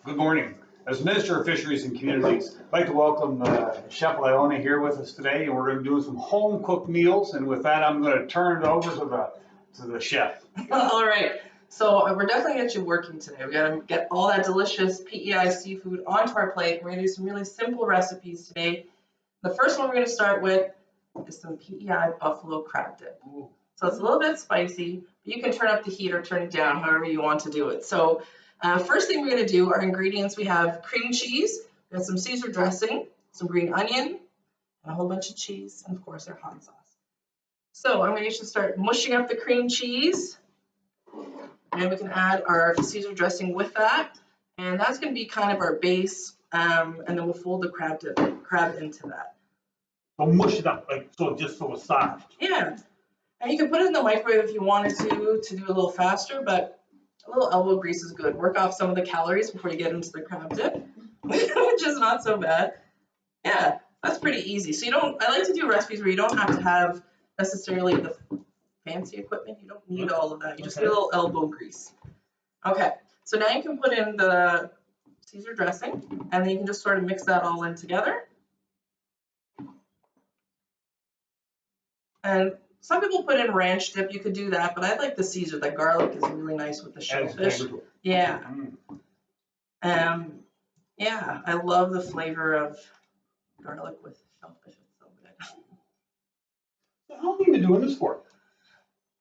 Good morning. As Minister of Fisheries and Communities, I'd like to welcome Chef ILona here with us today, and we're going to do some home-cooked meals. And with that, I'm going to turn it over to the chef. All right. So we're definitely going to get you working today. We got to get all that delicious PEI seafood onto our plate. We're going to do some really simple recipes today. The first one we're going to start with is some PEI Buffalo Crab Dip. Ooh. So it's a little bit spicy, but you can turn up the heat or turn it down, however you want to do it. So first thing we're going to do, our ingredients, we have cream cheese, we have some Caesar dressing, some green onion, and a whole bunch of cheese, and of course our hot sauce. So I'm going to start mushing up the cream cheese, and we can add our Caesar dressing with that, and that's going to be kind of our base, and then we'll fold the crab into that. So mush it up, so it's soft. Yeah, and you can put it in the microwave if you wanted to do a little faster, but a little elbow grease is good. Work off some of the calories before you get into the crab dip, which is not so bad. Yeah, that's pretty easy. So I like to do recipes where you don't have to have necessarily the fancy equipment. You don't need all of that. You just need a little elbow grease. Okay, so now you can put in the Caesar dressing, and then you can just sort of mix that all in together. And some people put in ranch dip. You could do that, but I like the Caesar. The garlic is really nice with the shellfish. Yeah. Yeah, I love the flavor of garlic with shellfish. It's so good. So how long have you been doing this for?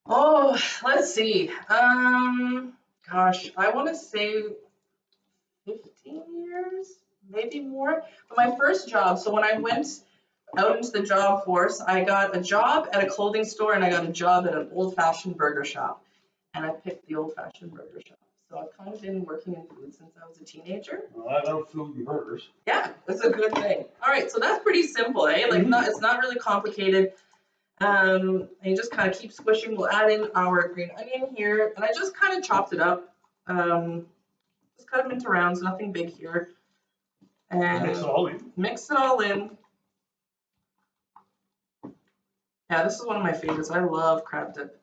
Oh, let's see. Gosh, I want to say 15 years, maybe more. But my first job, so when I went out into the job force, I got a job at a clothing store and I got a job at an old-fashioned burger shop. And I picked the old-fashioned burger shop. So I've kind of been working in food since I was a teenager. Well, I love food and burgers. Yeah, that's a good thing. All right, so that's pretty simple, eh? Like, it's not really complicated. And you just kind of keep squishing. We'll add in our green onion here, and I just kind of chopped it up. Just cut them into rounds, nothing big here. And mix it all in. Mix it all in. Yeah, this is one of my favorites. I love crab dip.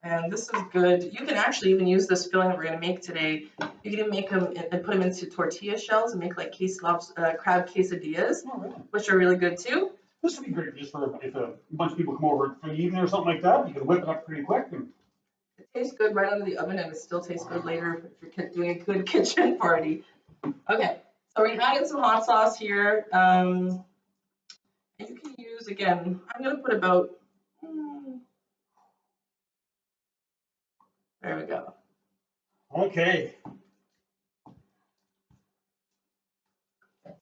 And this is good. You can actually even use this filling that we're going to make today. You can even make them and put them into tortilla shells and make like crab quesadillas, which are really good too. This would be great just for if a bunch of people come over for the evening or something like that. You can whip it up pretty quick. And it tastes good right out of the oven, and it still tastes good later if you're doing a good kitchen party. Okay, so we're going to add in some hot sauce here. And you can use, again, I'm going to put about, there we go. Okay.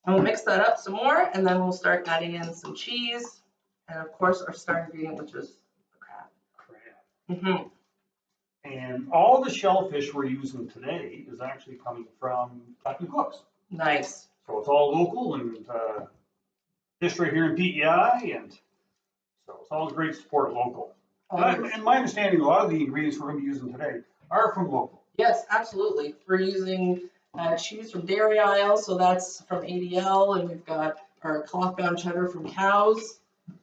And we'll mix that up some more, and then we'll start adding in some cheese, and of course our star ingredient, which is the crab. And all the shellfish we're using today is actually coming from Captain Cook's. Nice. So it's all local and history here in PEI, and so it's always great to support local. And my understanding, a lot of the ingredients we're going to be using today are from local. Yes, absolutely. We're using cheese from Dairy Isle, so that's from ADL, and we've got our cloth-bound cheddar from Cows,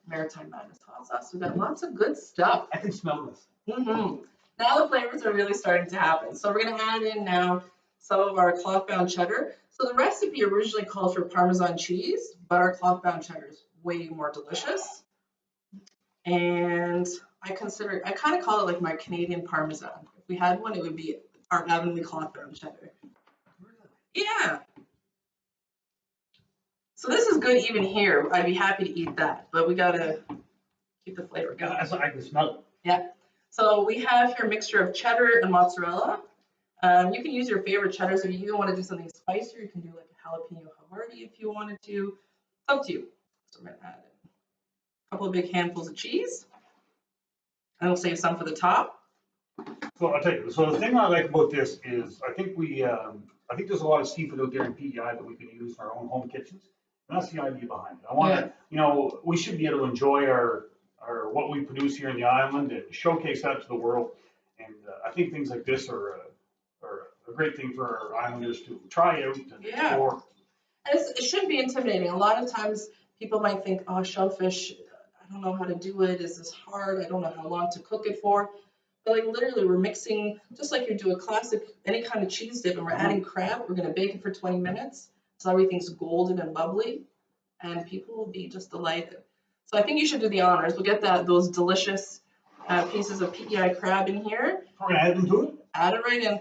Maritime Madness hot sauce. We've got lots of good stuff. I can smell this. Now the flavors are really starting to happen. So we're going to add in now some of our cloth-bound cheddar. So the recipe originally called for Parmesan cheese, but our cloth-bound cheddar is way more delicious. And I kind of call it like my Canadian Parmesan. If we had one, it would be our Avonlea cloth-bound cheddar. Yeah. So this is good even here. I'd be happy to eat that, but we gotta keep the flavor going. Yeah, I can smell it. Yeah. So we have here a mixture of cheddar and mozzarella. You can use your favorite cheddars. If you even want to do something spicier, you can do like a jalapeno Havarti if you wanted to. It's up to you. So we're gonna add in a couple of big handfuls of cheese, and we'll save some for the top. So I'll tell you. So the thing I like about this is I think there's a lot of seafood out there in PEI that we can use in our own home kitchens, and that's the idea behind it. I want to, we should be able to enjoy our what we produce here in the island and showcase that to the world. And I think things like this are a great thing for our islanders to try out and explore. And it shouldn't be intimidating. A lot of times people might think, oh, shellfish, I don't know how to do it. Is this hard? I don't know how long to cook it for. But like literally we're mixing, just like you do a classic, any kind of cheese dip, and we're adding crab. We're gonna bake it for 20 minutes. So everything's golden and bubbly, and people will be just delighted. So I think you should do the honors. We'll get those delicious pieces of PEI crab in here. We're gonna add them to it? Add it right in.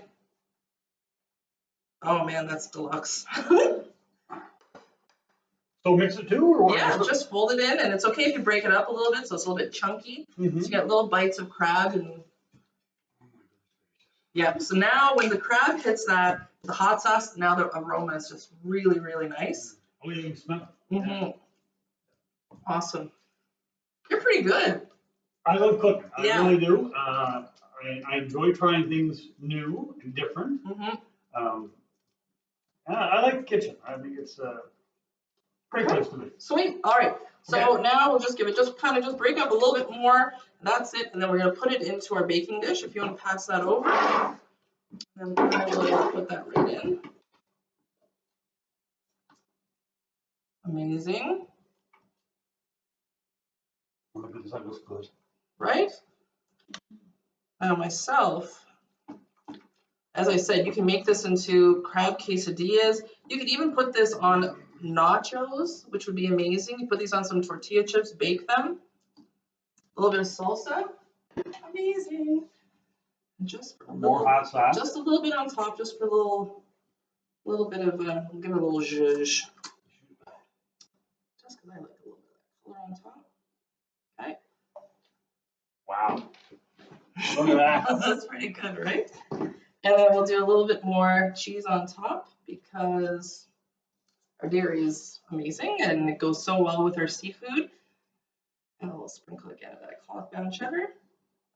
Oh man, that's deluxe. So mix it too, or what? Yeah, just fold it in, and it's okay if you break it up a little bit so it's a little bit chunky. So you get little bites of crab and yeah. So now when the crab hits the hot sauce, now the aroma is just really, really nice. Oh, you can smell it. Mm-hmm. Awesome. You're pretty good. I love cooking. I Yeah. really do. I enjoy trying things new and different. Mm-hmm. And I like the kitchen. I think it's a great place to be. Sweet. All right. So now we'll just give it, just break up a little bit more. That's it. And then we're going to put it into our baking dish. If you want to pass that over, then I will put that right in. Amazing. Oh my goodness, that looks good. Right? Now myself, as I said, you can make this into crab quesadillas. You could even put this on nachos, which would be amazing. You put these on some tortilla chips, bake them. A little bit of salsa. Amazing. Just for More hot sauce. Just a little bit on top, just for a little bit of we'll give it a little zhuzh. Just because I like a little bit of color on top. Okay. Wow. Look at that. That's pretty good, right? And then we'll do a little bit more cheese on top because our dairy is amazing and it goes so well with our seafood. And a little sprinkle again of that cloth bound cheddar.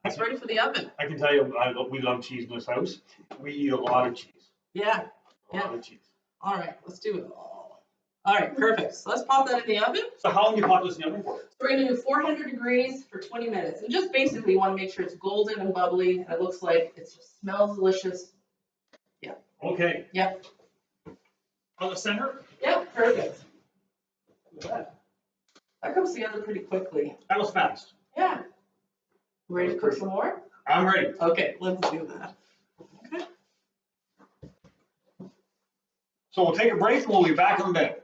It's ready for the oven. I can tell you, we love cheese in this house. We eat a lot of cheese. Yeah. A lot of cheese. All right, let's do it all. All right, perfect. So let's pop that in the oven. So how long do you pop this in the oven for? So we're going to do 400 degrees for 20 minutes. And just basically you want to make sure it's golden and bubbly and it looks like it just smells delicious. Yeah. Okay. Yep. On the center? Yep, perfect. Look at that. That comes together pretty quickly. That was fast. Yeah. Ready to cook some more? I'm ready. Okay, let's do that. Okay. So we'll take a break and we'll be back in a bit.